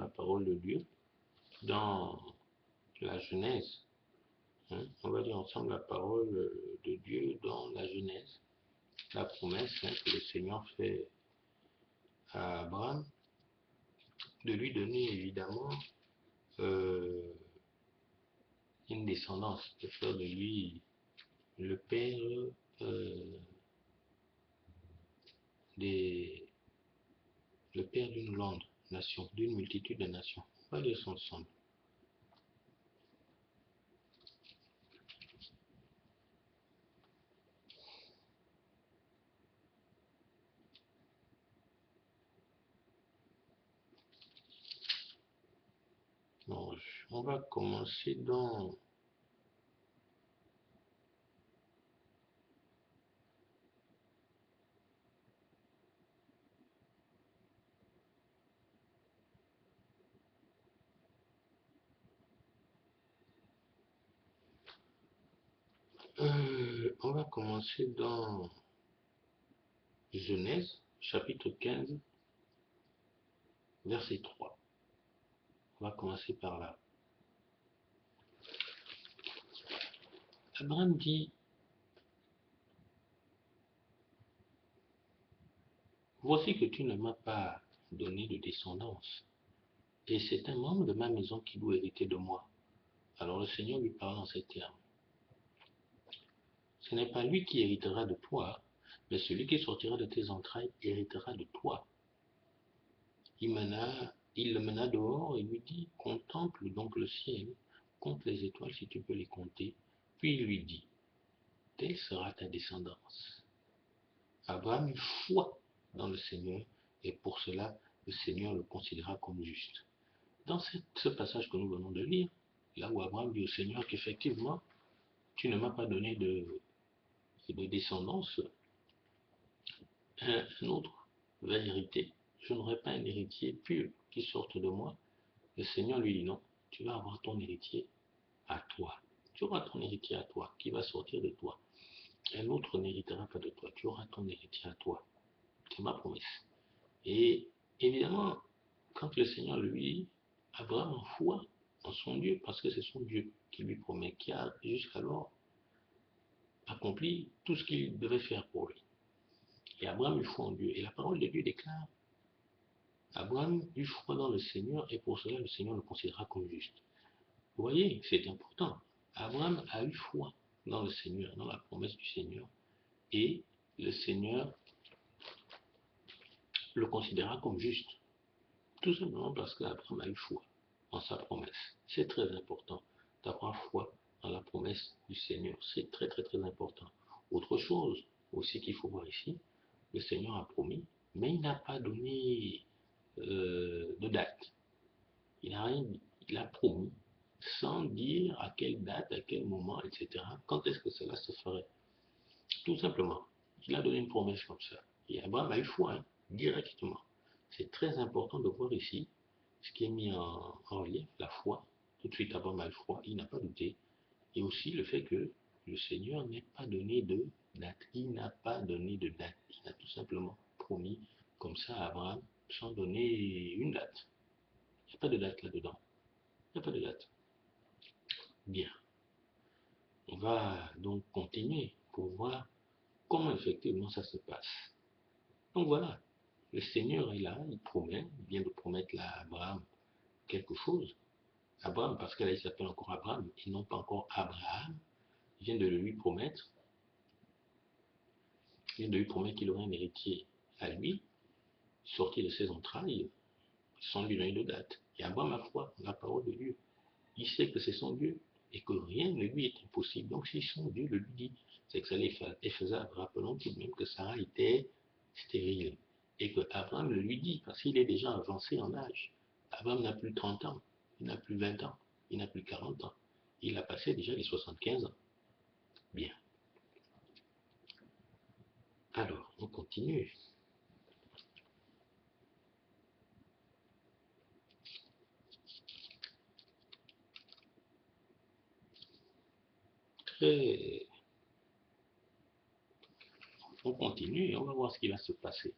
la parole de Dieu dans la Genèse. On va lire ensemble la parole de Dieu dans la Genèse. La promesse que le Seigneur fait à Abraham de lui donner évidemment une descendance, de faire de lui le père d'une grande nation, d'une multitude de nations. On va lire ça ensemble. Bon, on va commencer dans Genèse, chapitre 15, verset 3. On va commencer par là. Abraham dit: voici que tu ne m'as pas donné de descendance, et c'est un membre de ma maison qui doit hériter de moi. Alors le Seigneur lui parle en ces termes: ce n'est pas lui qui héritera de toi, mais celui qui sortira de tes entrailles héritera de toi. Il le mena dehors et lui dit: contemple donc le ciel, compte les étoiles si tu peux les compter. Puis il lui dit: telle sera ta descendance. Abraham eut foi dans le Seigneur, et pour cela le Seigneur le considéra comme juste. Dans ce passage que nous venons de lire, là où Abraham dit au Seigneur qu'effectivement, tu ne m'as pas donné de descendance, un autre va hériter. Je n'aurai pas un héritier pur qui sorte de moi. Le Seigneur lui dit: non, tu vas avoir ton héritier à toi. Tu auras ton héritier à toi, qui va sortir de toi. Un autre n'héritera pas de toi. Tu auras ton héritier à toi. C'est ma promesse. Et évidemment, quand le Seigneur lui, Abraham en foi en son Dieu, parce que c'est son Dieu qui lui promet, qui a jusqu'alors accompli tout ce qu'il devait faire pour lui. Et Abraham eut foi en Dieu. Et la parole de Dieu déclare: Abraham eut foi dans le Seigneur, et pour cela le Seigneur le considéra comme juste. Vous voyez, c'est important. Abraham a eu foi dans le Seigneur, dans la promesse du Seigneur, et le Seigneur le considéra comme juste. Tout simplement parce qu'Abraham a eu foi en sa promesse. C'est très important d'avoir foi dans la promesse du Seigneur. C'est très très très important. Autre chose aussi qu'il faut voir ici, le Seigneur a promis, mais il n'a pas donné de date. Il a promis sans dire à quelle date, à quel moment, etc. Quand est-ce que cela se ferait. Tout simplement, il a donné une promesse comme ça. Et Abraham a eu foi, directement. C'est très important de voir ici ce qui est mis en relief, la foi. Tout de suite, Abraham a eu foi, il n'a pas douté. Et aussi le fait que le Seigneur n'a pas donné de date. Il n'a pas donné de date. Il a tout simplement promis comme ça à Abraham sans donner une date. Il n'y a pas de date là-dedans. Il n'y a pas de date. Bien. On va donc continuer pour voir comment effectivement ça se passe. Donc voilà, le Seigneur est là, il promet, il vient de promettre là à Abraham quelque chose. Abraham, parce que là il s'appelle encore Abraham et non pas encore Abraham, il vient de lui promettre, qu'il aurait un héritier à lui, sorti de ses entrailles, sans lui donner de date. Et Abraham a foi dans la parole de Dieu. Il sait que c'est son Dieu et que rien ne lui est impossible. Donc si son Dieu le lui dit, c'est que ça est faisable. Rappelons tout de même que Sarah était stérile et que Abraham le lui dit parce qu'il est déjà avancé en âge. Abraham n'a plus 30 ans, il n'a plus 20 ans, il n'a plus 40 ans. Il a passé déjà les 75 ans. Bien. Alors, on continue. Très... On continue et on va voir ce qui va se passer.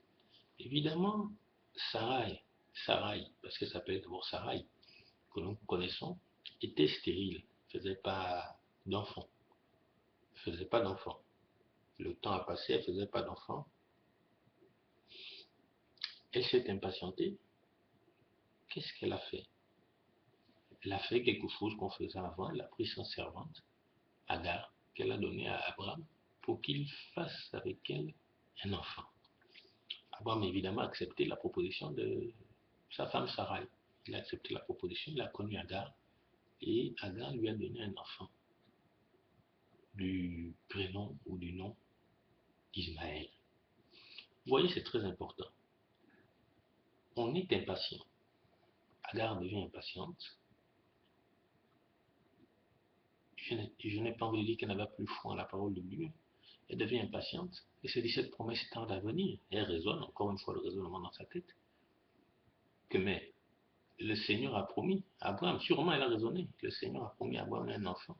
Évidemment, Sarah, Sarai, parce qu'elle s'appelait d'abord Sarai, que nous connaissons, était stérile, ne faisait pas d'enfant, faisait pas d'enfant. Le temps a passé, elle ne faisait pas d'enfant. Elle s'est impatientée. Qu'est-ce qu'elle a fait? Elle a fait quelque chose qu'on faisait avant. Elle a pris sa servante, Agar, qu'elle a donnée à Abraham, pour qu'il fasse avec elle un enfant. Abraham, évidemment, a accepté la proposition de sa femme Sarai. Il a accepté la proposition, il a connu Agar, et Agar lui a donné un enfant du prénom ou du nom d'Ismaël. Vous voyez, c'est très important. On est impatient. Agar devient impatiente. Je n'ai pas envie de dire qu'elle n'avait plus foi en la parole de Dieu. Elle devient impatiente et se dit cette promesse tarde à venir. Elle raisonne, encore une fois le raisonnement dans sa tête, que mais le Seigneur a promis à Abraham, sûrement elle a raisonné, le Seigneur a promis à Abraham un enfant.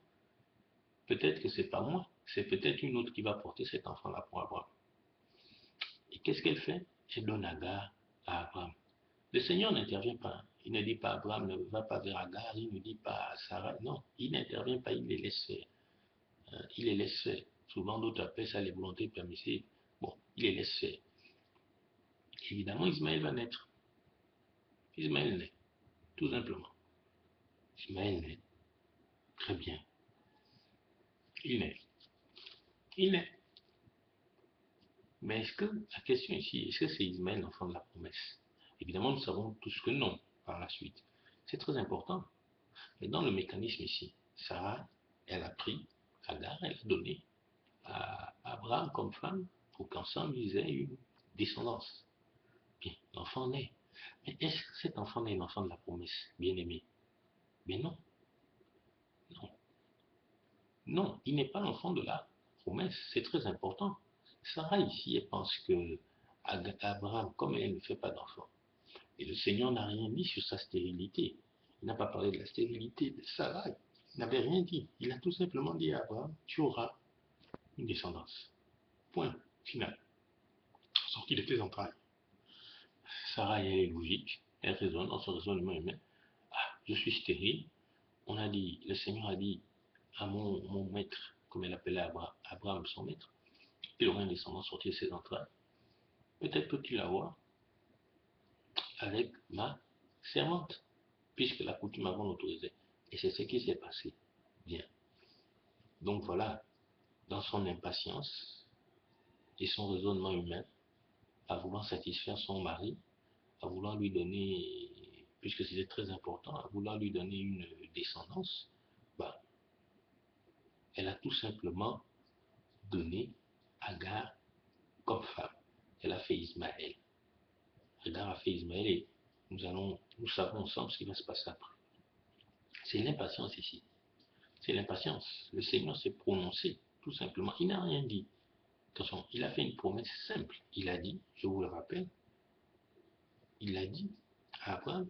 Peut-être que c'est pas moi, c'est peut-être une autre qui va porter cet enfant-là pour Abraham. Et qu'est-ce qu'elle fait? Elle donne Agar à Abraham. Le Seigneur n'intervient pas. Il ne dit pas à Abraham, ne va pas vers Agar, il ne dit pas à Sarah. Non, il n'intervient pas, il les laisse faire. Il les laisse faire. Souvent, d'autres appellent ça les volontés permissives. Bon, il les laisse faire. Évidemment, Ismaël va naître. Ismaël naît, tout simplement. Ismaël naît. Très bien. Il naît. Il naît. Mais est-ce que, la question ici, est-ce que c'est Ismaël l'enfant de la promesse? Évidemment, nous savons tous que non, par la suite. C'est très important. Mais dans le mécanisme ici, Sarah, elle a pris Agar, elle a donné à Abraham comme femme pour qu'ensemble ils aient une descendance. Bien, l'enfant naît. Mais est-ce que cet enfant est l'enfant de la promesse, bien-aimé? Mais non, non, non, il n'est pas l'enfant de la promesse, c'est très important. Sarah ici, elle pense que Abraham, comme elle ne fait pas d'enfant, et le Seigneur n'a rien dit sur sa stérilité. Il n'a pas parlé de la stérilité de Sarah. Il n'avait rien dit. Il a tout simplement dit à Abraham, tu auras une descendance. Point final. Sorti de tes entrailles. Sarah, elle est logique. Elle raisonne dans son raisonnement humain. Ah, je suis stérile. On a dit, le Seigneur a dit à mon maître, comme elle appelait Abraham son maître, il aurait une descendance sortie de ses entrailles. Peut-être peux-tu l'avoir avec ma servante, puisque la coutume avant l'autorisait. Et c'est ce qui s'est passé. Bien. Donc voilà, dans son impatience et son raisonnement humain, à vouloir satisfaire son mari, à vouloir lui donner, puisque c'était très important, à vouloir lui donner une descendance, bah, elle a tout simplement donné Agar comme femme. Elle a fait Ismaël. Agar a fait Ismaël et nous savons ensemble ce qui va se passer après. C'est l'impatience ici. C'est l'impatience. Le Seigneur s'est prononcé, tout simplement. Il n'a rien dit. Attention, il a fait une promesse simple. Il a dit, je vous le rappelle, il a dit à Abraham.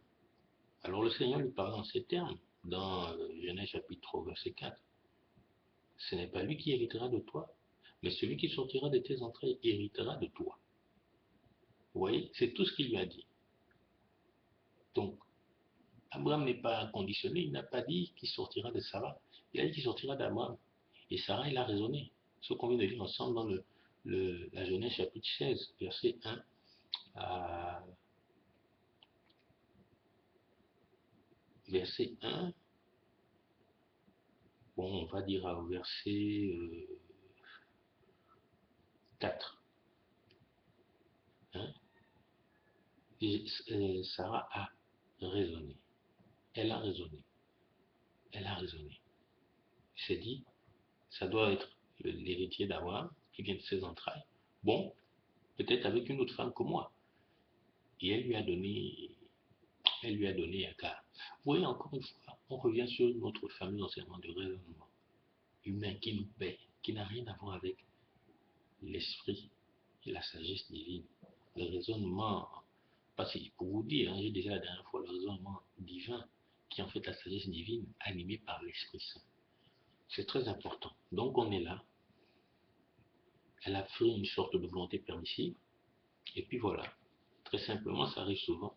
Alors le Seigneur lui parle en ces termes, dans Genèse chapitre 3, verset 4. Ce n'est pas lui qui héritera de toi, mais celui qui sortira de tes entrailles héritera de toi. Vous voyez, c'est tout ce qu'il lui a dit. Donc, Abraham n'est pas conditionné, il n'a pas dit qu'il sortira de Sarah, il a dit qu'il sortira d'Abraham. Et Sarah, il a raisonné. Ce qu'on vient de lire ensemble dans la Genèse chapitre 16, verset 1 à verset 1, bon, on va dire au verset 4. Hein? Sarah a raisonné. Elle a raisonné. Elle a raisonné. Elle s'est dit, ça doit être l'héritier d'Abraham qui vient de ses entrailles. Bon, peut-être avec une autre femme que moi. Et elle lui a donné Agar. Vous voyez, encore une fois, on revient sur notre fameux enseignement de raisonnement humain qui nous paie, qui n'a rien à voir avec l'esprit et la sagesse divine. Le raisonnement, parce que pour vous dire, j'ai déjà la dernière fois le raisonnement divin, qui est en fait la sagesse divine animée par l'Esprit Saint. C'est très important. Donc on est là. Elle a fait une sorte de volonté permissive. Et puis voilà. Très simplement, ça arrive souvent.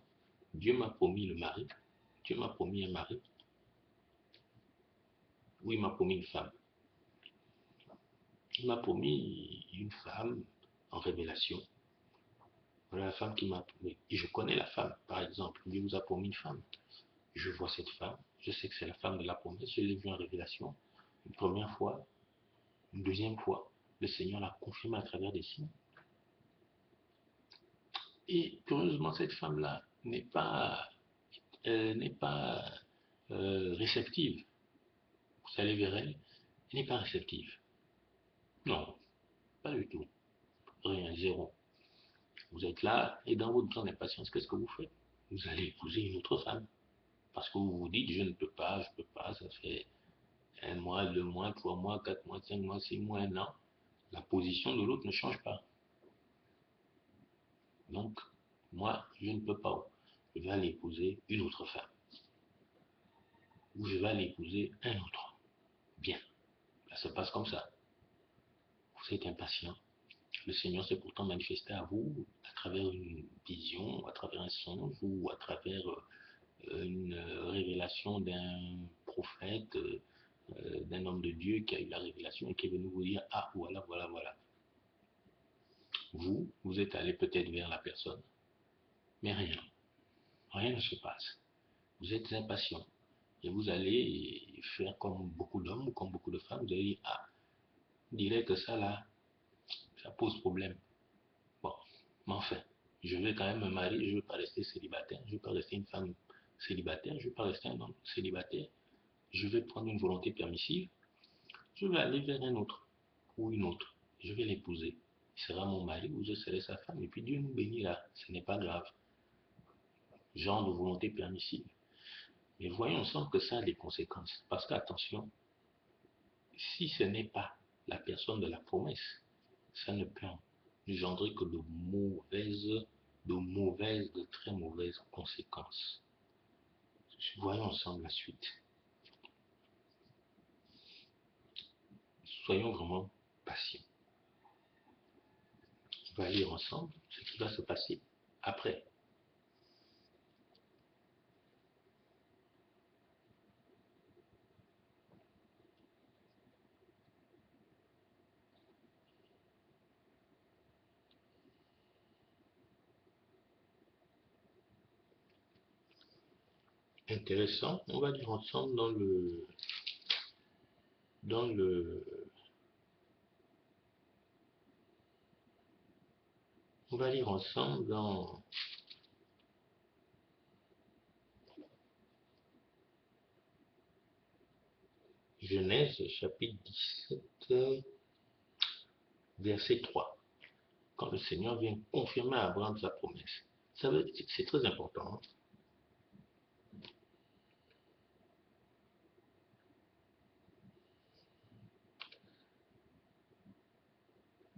Dieu m'a promis le mari. Dieu m'a promis un mari. Oui, il m'a promis une femme. Il m'a promis une femme en révélation. Voilà la femme qui m'a promis. Et je connais la femme, par exemple. Dieu vous a promis une femme. Je vois cette femme. Je sais que c'est la femme de la promesse. Je l'ai vue en révélation. Une première fois, une deuxième fois. Le Seigneur l'a confirmé à travers des signes. Et curieusement, cette femme-là n'est pas réceptive. Vous allez vers elle, elle n'est pas réceptive. Non, pas du tout. Rien, zéro. Vous êtes là et dans votre grande impatience, qu'est-ce que vous faites? Vous allez épouser une autre femme. Parce que vous vous dites, je ne peux pas, je ne peux pas, ça fait 1 mois, 2 mois, 3 mois, 4 mois, 5 mois, 6 mois, 1 an. La position de l'autre ne change pas. Donc, moi, je ne peux pas. Je vais aller épouser une autre femme. Ou je vais aller épouser un autre. Bien, ça se passe comme ça. Vous êtes impatient. Le Seigneur s'est pourtant manifesté à vous à travers une vision, à travers un songe ou à travers une révélation d'un prophète, d'un homme de Dieu qui a eu la révélation et qui est venu vous dire, ah voilà, voilà, voilà. Vous êtes allé peut-être vers la personne, mais rien ne se passe. Vous êtes impatient et vous allez faire comme beaucoup d'hommes ou comme beaucoup de femmes, vous allez dire, ah, on dirait que ça là, ça pose problème. Bon, mais enfin, je vais quand même me marier, je ne veux pas rester célibataire, je ne veux pas rester une femme célibataire, je ne veux pas rester un homme célibataire, je vais prendre une volonté permissive, je vais aller vers un autre ou une autre, je vais l'épouser. Il sera mon mari ou je serai sa femme, et puis Dieu nous bénira, ce n'est pas grave. Genre de volonté permissive. Mais voyons ensemble que ça a des conséquences. Parce qu'attention, si ce n'est pas la personne de la promesse, ça ne peut engendrer que de très mauvaises conséquences. Voyons ensemble la suite. Soyons vraiment patients. On va lire ensemble ce qui va se passer après. Intéressant. On va lire ensemble dans le, on va lire ensemble dans Genèse chapitre 17, verset 3. Quand le Seigneur vient confirmer à Abraham sa promesse. C'est très important.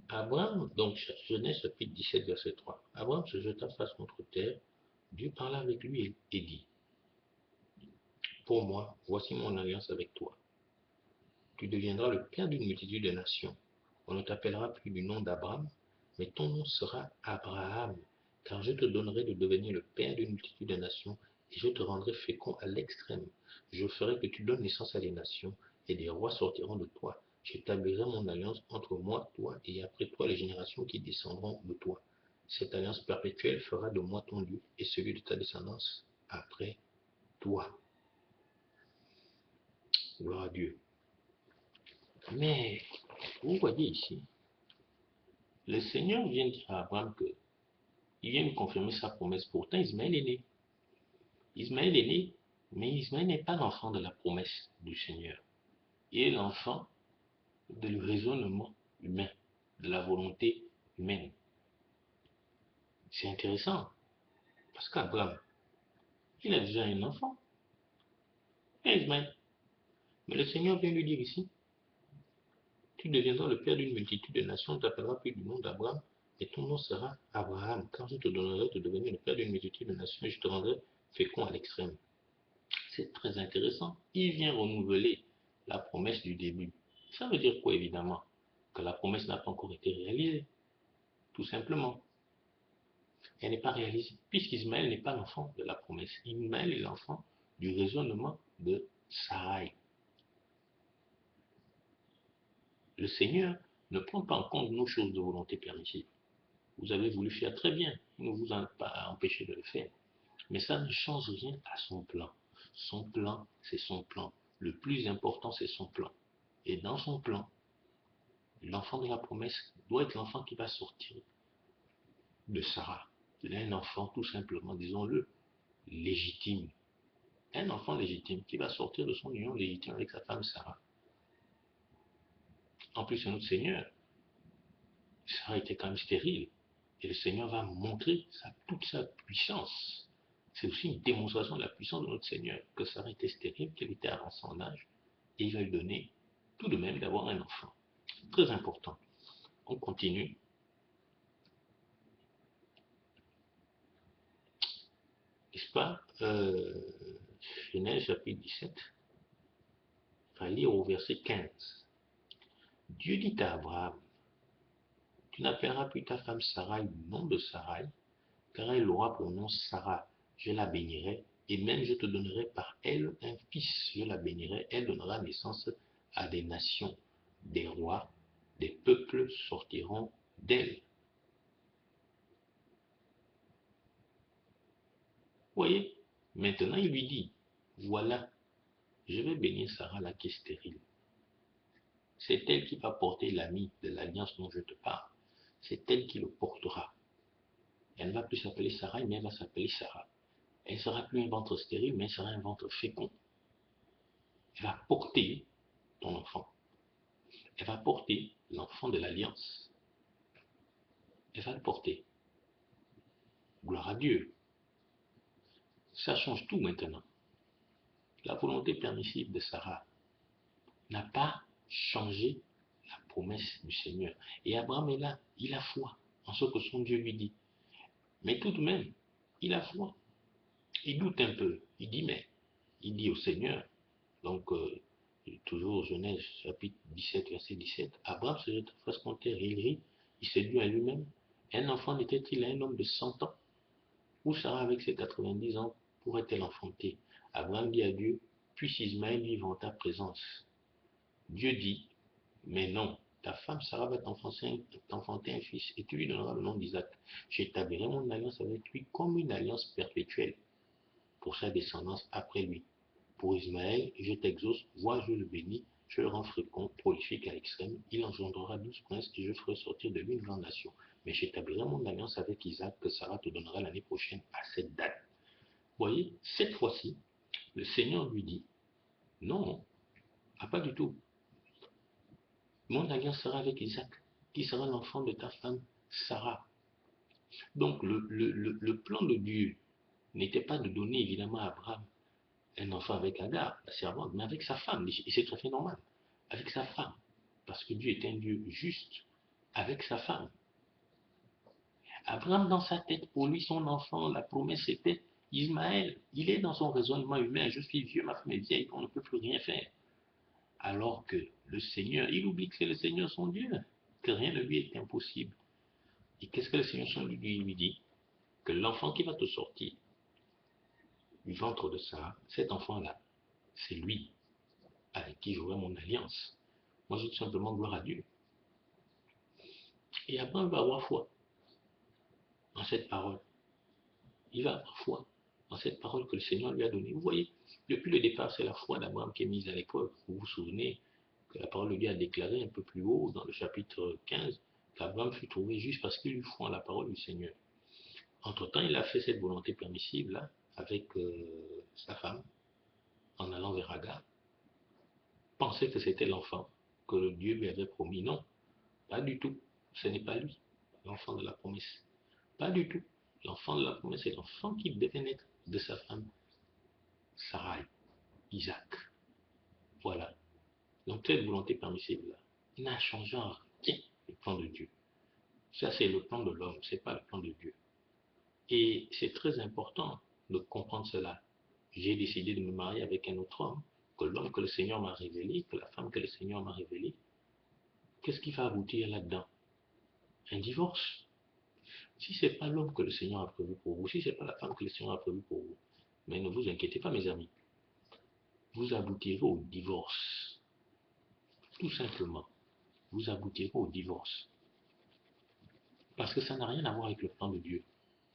Abraham, donc Genèse chapitre 17, verset 3. Abraham se jeta face contre terre. Dieu parla avec lui et dit, pour moi, voici mon alliance avec toi. Tu deviendras le père d'une multitude de nations. On ne t'appellera plus du nom d'Abraham, mais ton nom sera Abraham, car je te donnerai de devenir le père d'une multitude de nations, et je te rendrai fécond à l'extrême. Je ferai que tu donnes naissance à des nations, et des rois sortiront de toi. J'établirai mon alliance entre moi, toi, et après toi les générations qui descendront de toi. Cette alliance perpétuelle fera de moi ton Dieu, et celui de ta descendance après toi. Gloire à Dieu. Mais, vous voyez ici, le Seigneur vient dire à Abraham que il vient lui confirmer sa promesse. Pourtant, Ismaël est né. Ismaël est né, mais Ismaël n'est pas l'enfant de la promesse du Seigneur. Il est l'enfant du raisonnement humain, de la volonté humaine. C'est intéressant, parce qu'Abraham, il a déjà un enfant, Ismaël. Mais le Seigneur vient lui dire ici, tu deviendras le père d'une multitude de nations, on ne t'appellera plus du nom d'Abraham, et ton nom sera Abraham, car je te donnerai de devenir le père d'une multitude de nations, et je te rendrai fécond à l'extrême. C'est très intéressant. Il vient renouveler la promesse du début. Ça veut dire quoi, évidemment? Que la promesse n'a pas encore été réalisée, tout simplement. elle n'est pas réalisée, puisqu'Ismaël n'est pas l'enfant de la promesse. Ismaël est l'enfant du raisonnement de Sarai. Le Seigneur ne prend pas en compte nos choses de volonté permissive. Vous avez voulu faire très bien, il ne vous a pas empêché de le faire. Mais ça ne change rien à son plan. Son plan, c'est son plan. Le plus important, c'est son plan. Et dans son plan, l'enfant de la promesse doit être l'enfant qui va sortir de Sarah. Un enfant, tout simplement, disons-le, légitime. Un enfant légitime qui va sortir de son union légitime avec sa femme Sarah. En plus, c'est notre Seigneur. Sarah était quand même stérile. Et le Seigneur va montrer toute sa puissance. C'est aussi une démonstration de la puissance de notre Seigneur, que Sarah était stérile, qu'elle était avant son âge, et il va lui donner tout de même d'avoir un enfant. Très important. On continue. N'est-ce pas Genèse chapitre 17. On va lire au verset 15. Dieu dit à Abraham, tu n'appelleras plus ta femme Sarai du nom de Sarai, car elle aura pour nom Sarah. Je la bénirai, et même je te donnerai par elle un fils. Je la bénirai, elle donnera naissance à des nations, des rois, des peuples sortiront d'elle. Voyez, maintenant il lui dit, voilà, je vais bénir Sarah là qui est stérile. C'est elle qui va porter l'ami de l'alliance dont je te parle. C'est elle qui le portera. Elle ne va plus s'appeler Sarah, mais elle va s'appeler Sarah. Elle ne sera plus un ventre stérile, mais elle sera un ventre fécond. Elle va porter ton enfant. Elle va porter l'enfant de l'alliance. Elle va le porter. Gloire à Dieu. Ça change tout maintenant. La volonté permissive de Sarah n'a pas changé la promesse du Seigneur. Et Abraham est là, il a foi en ce que son Dieu lui dit. Mais tout de même, il a foi. Il doute un peu. Il dit au Seigneur, donc toujours Genèse chapitre 17, verset 17, Abraham se jeta face contre terre et il rit, il s'est dit à lui-même, un enfant n'était-il un homme de 100 ans? Où Sarah avec ses 90 ans pourrait-elle enfanter? Abraham dit à Dieu, puisse Ismaël vivre en ta présence. Dieu dit, mais non, ta femme Sarah va t'enfanter un fils et tu lui donneras le nom d'Isaac. J'établirai mon alliance avec lui comme une alliance perpétuelle pour sa descendance après lui. Pour Ismaël, je t'exauce, vois, je le bénis, je le rends fécond, prolifique à l'extrême, il engendrera 12 princes et je ferai sortir de lui une grande nation. Mais j'établirai mon alliance avec Isaac que Sarah te donnera l'année prochaine à cette date. Vous voyez, cette fois-ci, le Seigneur lui dit, non, pas du tout. Mon alliance sera avec Isaac, qui sera l'enfant de ta femme Sarah. Donc le plan de Dieu n'était pas de donner évidemment à Abraham un enfant avec Agar, la servante, mais avec sa femme, et c'est tout à fait normal, avec sa femme, parce que Dieu est un Dieu juste, avec sa femme. Abraham, dans sa tête, pour lui, son enfant, la promesse était Ismaël. Il est dans son raisonnement humain, je suis vieux, ma femme est vieille, on ne peut plus rien faire. Alors que le Seigneur, il oublie que c'est le Seigneur son Dieu, que rien ne lui est impossible. Et qu'est-ce que le Seigneur son Dieu lui dit? Que l'enfant qui va te sortir du ventre de Sarah, cet enfant-là, c'est lui avec qui j'aurai mon alliance. Moi, je dis tout simplement gloire à Dieu. Et Abraham va avoir foi en cette parole. Il va avoir foi en cette parole que le Seigneur lui a donnée. Vous voyez, depuis le départ, c'est la foi d'Abraham qui est mise à l'épreuve. Vous vous souvenez que la parole de Dieu a déclaré un peu plus haut, dans le chapitre 15, qu'Abraham fut trouvé juste parce qu'il eut foi en la parole du Seigneur. Entre-temps, il a fait cette volonté permissive-là avec sa femme, en allant vers Agar, pensait que c'était l'enfant que Dieu lui avait promis. Non, pas du tout. Ce n'est pas lui, l'enfant de la promesse. Pas du tout. L'enfant de la promesse est l'enfant qui devait naître de sa femme, Sarai, Isaac. Voilà. Donc cette volonté permissive-là n'a changé en rien le plan de Dieu. Ça, c'est le plan de l'homme, ce n'est pas le plan de Dieu. Et c'est très important de comprendre cela. J'ai décidé de me marier avec un autre homme, que l'homme que le Seigneur m'a révélé, que la femme que le Seigneur m'a révélée. Qu'est-ce qui va aboutir là-dedans? Un divorce. Si ce n'est pas l'homme que le Seigneur a prévu pour vous, si ce n'est pas la femme que le Seigneur a prévu pour vous, mais ne vous inquiétez pas, mes amis, vous aboutirez au divorce. Tout simplement, vous aboutirez au divorce. Parce que ça n'a rien à voir avec le plan de Dieu.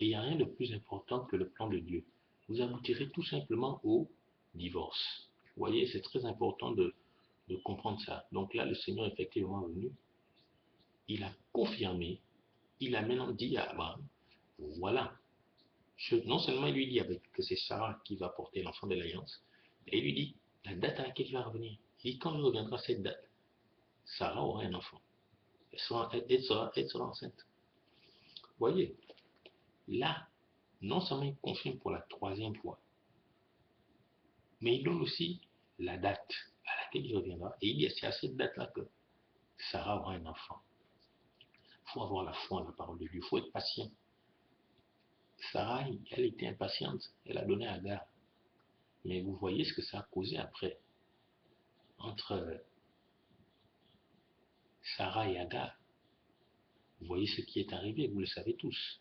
Et il n'y a rien de plus important que le plan de Dieu. Vous aboutirez tout simplement au divorce. Vous voyez, c'est très important de comprendre ça. Donc là, le Seigneur est effectivement venu, il a confirmé, il a maintenant dit à Abraham, voilà, non seulement il lui dit que c'est Sarah qui va porter l'enfant de l'alliance, et il lui dit la date à laquelle il va revenir. Il dit quand il reviendra cette date, Sarah aura un enfant. Elle sera enceinte. Vous voyez, là, non seulement il confirme pour la troisième fois, mais il donne aussi la date à laquelle il reviendra. Et il dit c'est à cette date-là que Sarah aura un enfant. Il faut avoir la foi en la parole de Dieu, il faut être patient. Sarah, elle était impatiente, elle a donné à Agar. Mais vous voyez ce que ça a causé après, entre Sarah et Agar. Vous voyez ce qui est arrivé, vous le savez tous.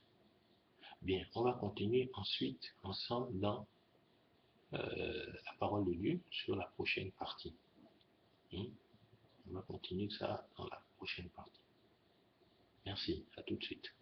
Bien, on va continuer ensuite ensemble dans la parole de Dieu sur la prochaine partie. On va continuer ça dans la prochaine partie. Merci, à tout de suite.